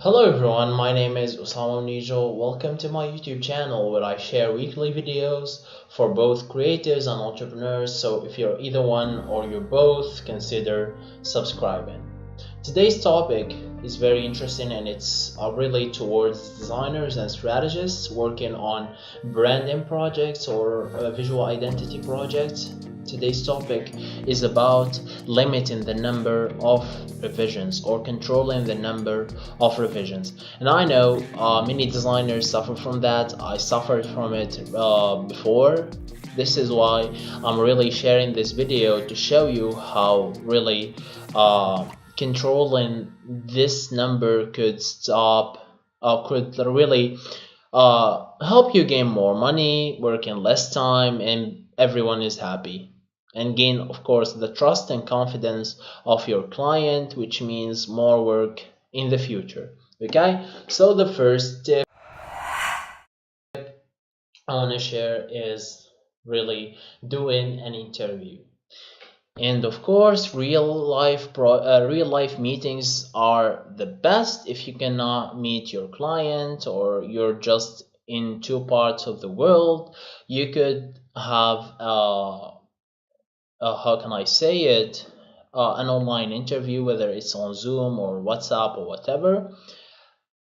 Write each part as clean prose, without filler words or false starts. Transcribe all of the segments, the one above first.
Hello everyone, my name is Oussama Menidjel. Welcome to my YouTube channel where I share weekly videos for both creators and entrepreneurs. So if you're either one or you're both, consider subscribing. Today's topic is very interesting and it's really towards designers and strategists working on branding projects or visual identity projects. Today's topic is about limiting the number of revisions or controlling the number of revisions. And I know many designers suffer from that. I suffered from it before. This is why I'm really sharing this video to show you how really controlling this number could really help you gain more money, work in less time, and everyone is happy. And gain, of course, the trust and confidence of your client, which means more work in the future. Okay, so the first tip I want to share is really doing an interview. And of course, real life meetings are the best. If you cannot meet your client or you're just in two parts of the world, you could have how can I say it, an online interview, whether it's on Zoom or WhatsApp or whatever.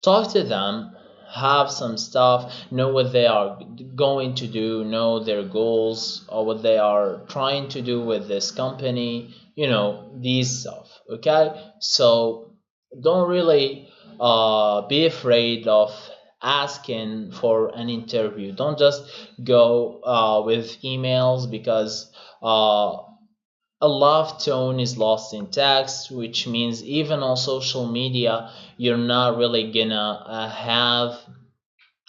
Talk to them, have some stuff, know what they are going to do, know their goals or what they are trying to do with this company, these stuff. Okay, so don't really be afraid of asking for an interview. Don't just go with emails, because a love tone is lost in text, which means even on social media, you're not really gonna have,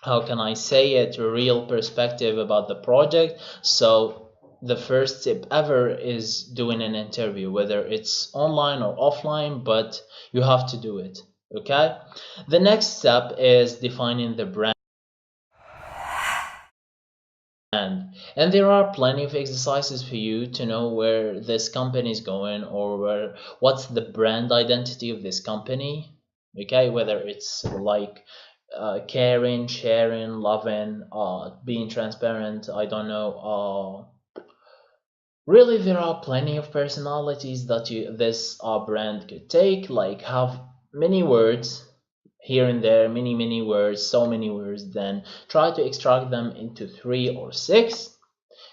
how can I say it, a real perspective about the project. So the first tip ever is doing an interview, whether it's online or offline, but you have to do it. Okay, the next step is defining the brand. And there are plenty of exercises for you to know where this company is going, or what's the brand identity of this company. Okay, whether it's like caring, sharing, loving, being transparent, I don't know. Really, there are plenty of personalities that this brand could take, like have many words here and there, many words, so many words, then try to extract them into 3 or 6.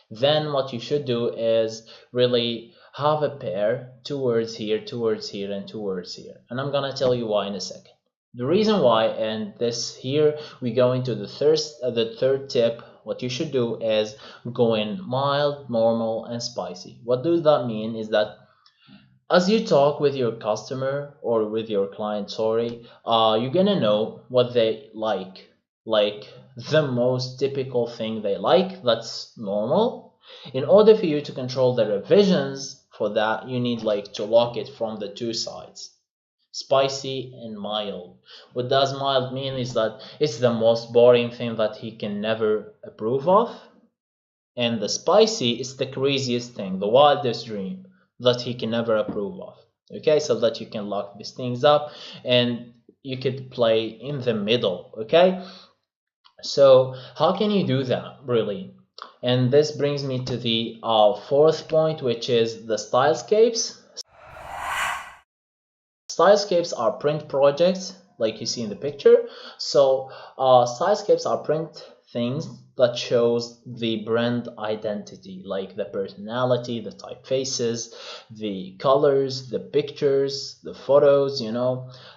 Then what you should do is really have a pair, 2 words here, 2 words here, and 2 words here. And I'm gonna tell you why in a second. The reason why, and this here we go into the third tip. What you should do is going mild, normal, and spicy. What does that mean? Is that as you talk with your customer or with your client, sorry, you're gonna know what they like the most typical thing they like, that's normal. In order for you to control the revisions for that, you need like to lock it from the two sides, spicy and mild. What does mild mean is that it's the most boring thing that he can never approve of, and the spicy is the craziest thing, the wildest dream that he can never approve of. Okay, so that you can lock these things up and you could play in the middle. Okay, so how can you do that really? And this brings me to the fourth point, which is the stylescapes. Stylescapes are print projects like you see in the picture. So stylescapes are print things that shows the brand identity, like the personality, the typefaces, the colors, the pictures, the photos,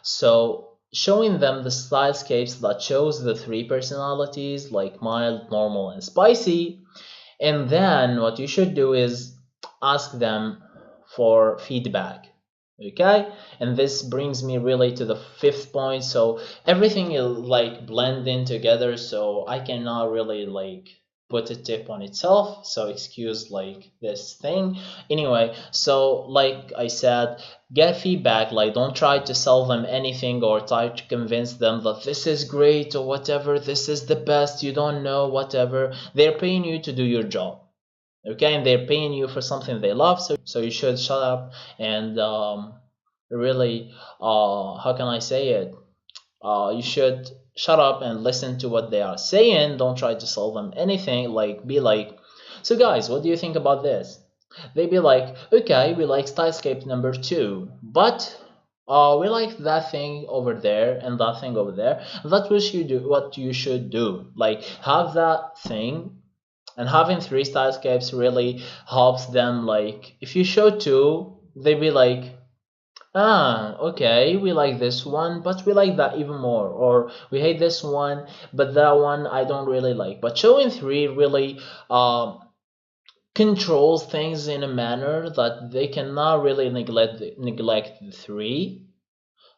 So showing them the stylescapes that shows the 3 personalities, like mild, normal, and spicy. And then what you should do is ask them for feedback. Okay, and this brings me really to the fifth point. So everything is like blending together, so I cannot really like put a tip on itself, so excuse like this thing. Anyway, so like I said, get feedback. Like, don't try to sell them anything or try to convince them that this is great or whatever, this is the best, you don't know, whatever. They're paying you to do your job. Okay, and they're paying you for something they love, so you should shut up and really how can I say it, you should shut up and listen to what they are saying. Don't try to sell them anything. Like, be like, so guys, what do you think about this? They be like, okay, we like stylescape number 2, but we like that thing over there and that thing over there. That's what you do. What you should do, like, have that thing. And having 3 stylescapes really helps them. Like, if you show 2, they be like, ah, okay, we like this one, but we like that even more. Or we hate this one, but that one I don't really like. But showing 3 really controls things in a manner that they cannot really neglect the 3.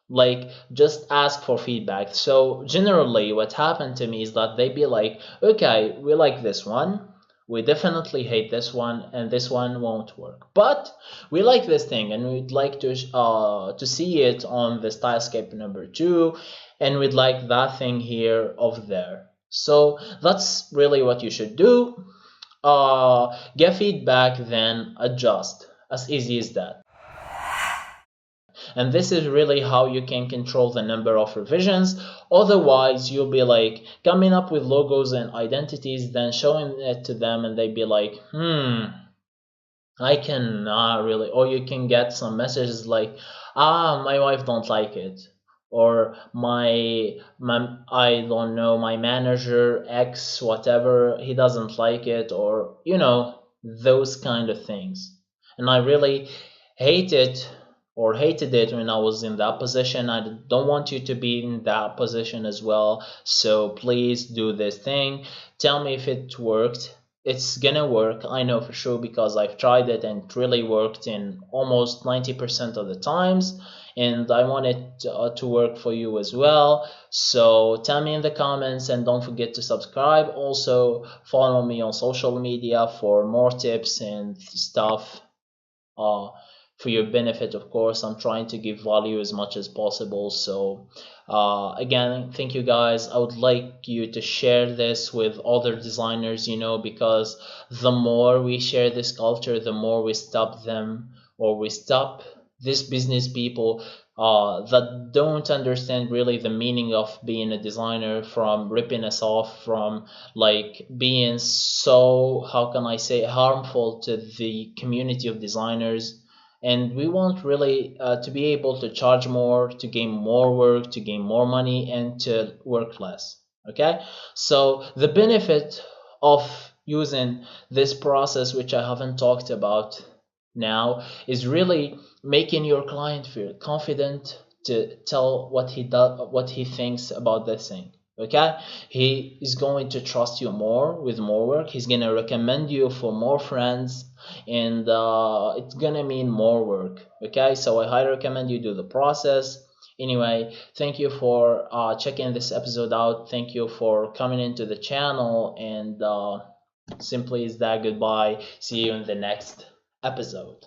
Like, just ask for feedback. So generally what happened to me is that they be like, okay, we like this one, we definitely hate this one, and this one won't work, but we like this thing and we'd like to see it on the stylescape number 2, and we'd like that thing here over there. So that's really what you should do. Get feedback, then adjust. As easy as that. And this is really how you can control the number of revisions. Otherwise, you'll be like coming up with logos and identities, then showing it to them, and they'd be like, I cannot really. Or you can get some messages like, my wife don't like it, or my I don't know, my manager X whatever, he doesn't like it, or those kind of things. And I really hate it, or hated it, when I was in that position. I don't want you to be in that position as well. So please do this thing. Tell me if it worked. It's gonna work, I know for sure, because I've tried it and it really worked in almost 90% of the times, and I want it to work for you as well. So tell me in the comments, and don't forget to subscribe. Also follow me on social media for more tips and stuff, for your benefit, of course. I'm trying to give value as much as possible. So again, thank you guys. I would like you to share this with other designers, because the more we share this culture, the more we stop them, or we stop these business people that don't understand really the meaning of being a designer, from ripping us off, from like being so, how can I say, harmful to the community of designers. And we want really to be able to charge more, to gain more work, to gain more money, and to work less. Okay, so the benefit of using this process, which I haven't talked about now, is really making your client feel confident to tell what he does, what he thinks about this thing. Okay, he is going to trust you more with more work. He's gonna recommend you for more friends, and it's gonna mean more work. Okay, so I highly recommend you do the process. Anyway, thank you for checking this episode out. Thank you for coming into the channel, and simply is that. Goodbye. See you in the next episode.